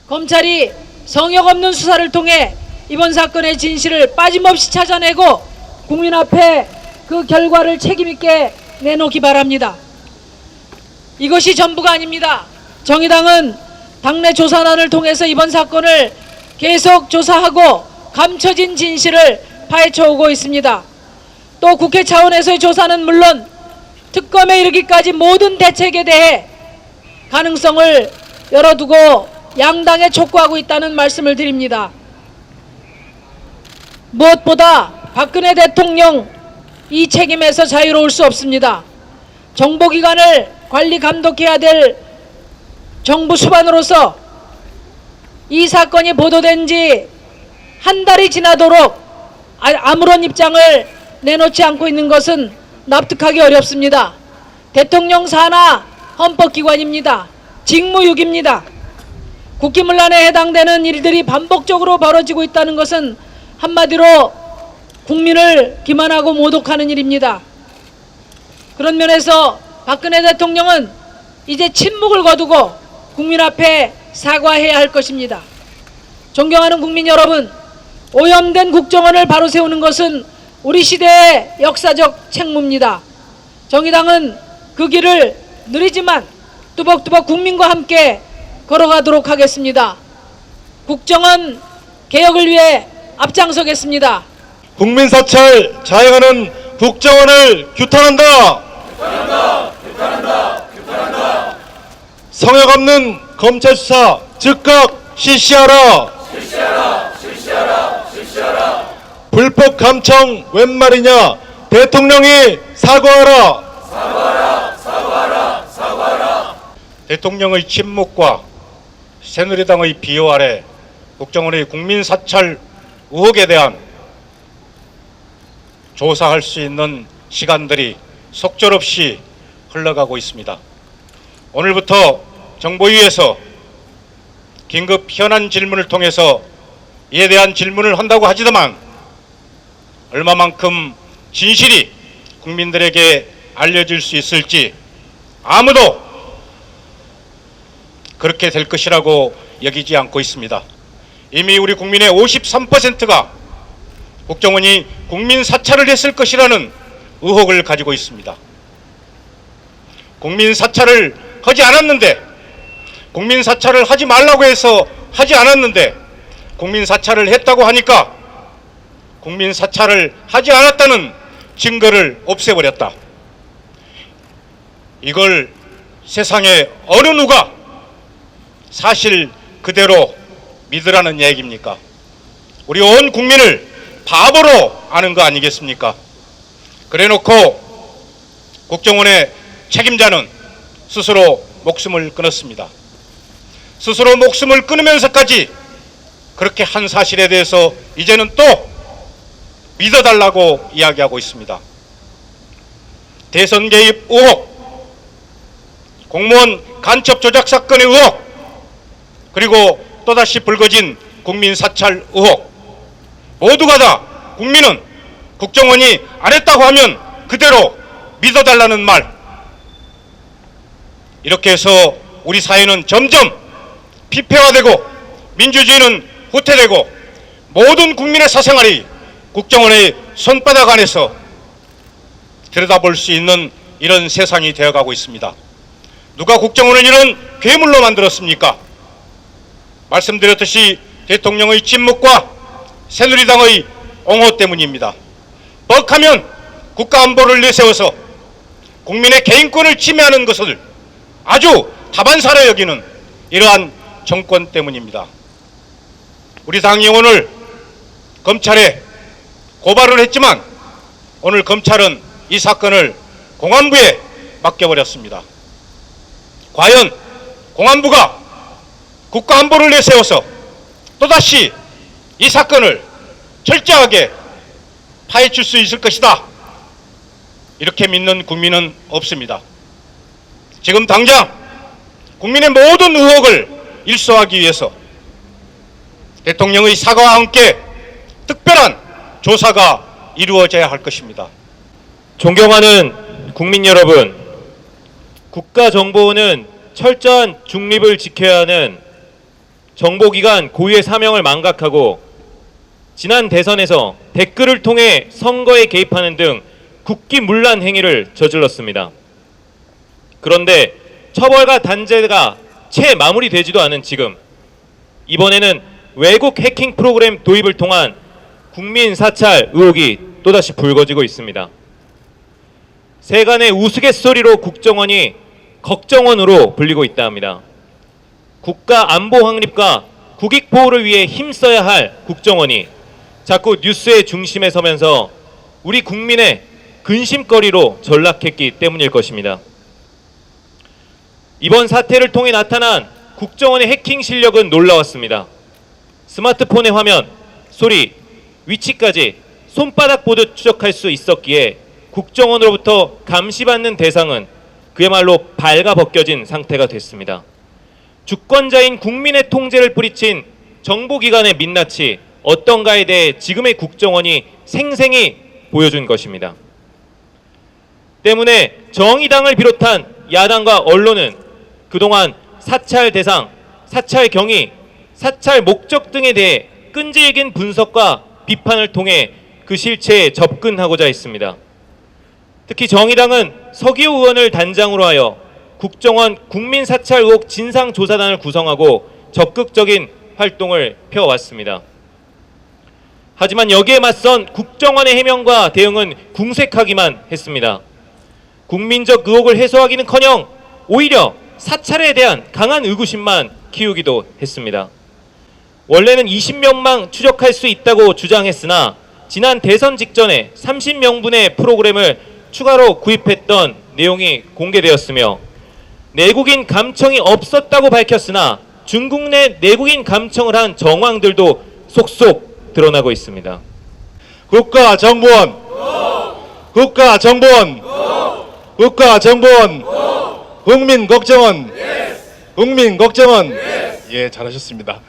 검찰이 성역 없는 수사를 통해 이번 사건의 진실을 빠짐없이 찾아내고 국민 앞에 그 결과를 책임있게 내놓기 바랍니다. 이것이 전부가 아닙니다. 정의당은 당내 조사단을 통해서 이번 사건을 계속 조사하고 감춰진 진실을 파헤쳐오고 있습니다. 또 국회 차원에서의 조사는 물론 특검에 이르기까지 모든 대책에 대해 가능성을 열어두고 양당에 촉구하고 있다는 말씀을 드립니다. 무엇보다 박근혜 대통령 이 책임에서 자유로울 수 없습니다. 정보기관을 관리 감독해야 될 정부 수반으로서 이 사건이 보도된 지 한 달이 지나도록 아무런 입장을 내놓지 않고 있는 것은 납득하기 어렵습니다. 대통령 산하 헌법기관입니다. 직무유기입니다. 국기문란에 해당되는 일들이 반복적으로 벌어지고 있다는 것은 한마디로 국민을 기만하고 모독하는 일입니다. 그런 면에서 박근혜 대통령은 이제 침묵을 거두고 국민 앞에 사과해야 할 것입니다. 존경하는 국민 여러분, 오염된 국정원을 바로 세우는 것은 우리 시대의 역사적 책무입니다. 정의당은 그 길을 느리지만 뚜벅뚜벅 국민과 함께 걸어가도록 하겠습니다. 국정원 개혁을 위해 앞장서겠습니다. 국민 사찰 자행하는 국정원을 규탄한다. 규탄한다. 성역 없는 검찰 수사 즉각 실시하라. 불법 감청 웬 말이냐? 대통령이 사과하라. 대통령의 침묵과 새누리당의 비호 아래 국정원의 국민 사찰 의혹에 대한 조사할 수 있는 시간들이 속절없이 흘러가고 있습니다. 오늘부터 정보위에서 긴급 현안 질문을 통해서 이에 대한 질문을 한다고 하지만 얼마만큼 진실이 국민들에게 알려질 수 있을지 아무도 그렇게 될 것이라고 여기지 않고 있습니다. 이미 우리 국민의 53%가 국정원이 국민 사찰을 했을 것이라는 의혹을 가지고 있습니다. 국민 사찰을 하지 않았는데, 국민 사찰을 하지 말라고 해서 하지 않았는데 국민 사찰을 했다고 하니까 국민 사찰을 하지 않았다는 증거를 없애버렸다. 이걸 세상에 어느 누가 사실 그대로 믿으라는 얘기입니까? 우리 온 국민을 바보로 아는 거 아니겠습니까? 그래놓고 국정원의 책임자는 스스로 목숨을 끊었습니다. 스스로 목숨을 끊으면서까지 그렇게 한 사실에 대해서 이제는 또 믿어달라고 이야기하고 있습니다. 대선 개입 의혹, 공무원 간첩 조작 사건의 의혹, 그리고 또다시 불거진 국민 사찰 의혹, 모두가 다 국민은 국정원이 안 했다고 하면 그대로 믿어달라는 말, 이렇게 해서 우리 사회는 점점 피폐화되고 민주주의는 후퇴되고 모든 국민의 사생활이 국정원의 손바닥 안에서 들여다볼 수 있는 이런 세상이 되어가고 있습니다. 누가 국정원을 이런 괴물로 만들었습니까? 말씀드렸듯이 대통령의 침묵과 새누리당의 옹호 때문입니다. 뻑하면 국가안보를 내세워서 국민의 개인권을 침해하는 것을 아주 다반사로 여기는 이러한 정권 때문입니다. 우리 당이 오늘 검찰에 고발을 했지만 오늘 검찰은 이 사건을 공안부에 맡겨버렸습니다. 과연 공안부가 국가안보를 내세워서 또다시 이 사건을 철저하게 파헤칠 수 있을 것이다, 이렇게 믿는 국민은 없습니다. 지금 당장 국민의 모든 의혹을 일소하기 위해서 대통령의 사과와 함께 특별한 조사가 이루어져야 할 것입니다. 존경하는 국민 여러분, 국가정보원은 철저한 중립을 지켜야 하는 정보기관 고유의 사명을 망각하고 지난 대선에서 댓글을 통해 선거에 개입하는 등 국기문란 행위를 저질렀습니다. 그런데 처벌과 단죄가 채 마무리되지도 않은 지금 이번에는 외국 해킹 프로그램 도입을 통한 국민 사찰 의혹이 또다시 불거지고 있습니다. 세간의 우스갯소리로 국정원이 걱정원으로 불리고 있다 합니다. 국가 안보 확립과 국익 보호를 위해 힘써야 할 국정원이 자꾸 뉴스의 중심에 서면서 우리 국민의 근심거리로 전락했기 때문일 것입니다. 이번 사태를 통해 나타난 국정원의 해킹 실력은 놀라웠습니다. 스마트폰의 화면, 소리, 위치까지 손바닥 보듯 추적할 수 있었기에 국정원으로부터 감시받는 대상은 그야말로 발가벗겨진 상태가 됐습니다. 주권자인 국민의 통제를 뿌리친 정보기관의 민낯이 어떤가에 대해 지금의 국정원이 생생히 보여준 것입니다. 때문에 정의당을 비롯한 야당과 언론은 그동안 사찰 대상, 사찰 경위, 사찰 목적 등에 대해 끈질긴 분석과 비판을 통해 그 실체에 접근하고자 했습니다. 특히 정의당은 서기호 의원을 단장으로 하여 국정원 국민사찰 의혹 진상조사단을 구성하고 적극적인 활동을 펴왔습니다. 하지만 여기에 맞선 국정원의 해명과 대응은 궁색하기만 했습니다. 국민적 의혹을 해소하기는커녕 오히려 사찰에 대한 강한 의구심만 키우기도 했습니다. 원래는 20명만 추적할 수 있다고 주장했으나 지난 대선 직전에 30명분의 프로그램을 추가로 구입했던 내용이 공개되었으며 내국인 감청이 없었다고 밝혔으나 중국 내 내국인 감청을 한 정황들도 속속 드러나고 있습니다. 국가정보원, 국가정보원, 국가정보원, 국민걱정원, 국민걱정원. 예, 잘하셨습니다.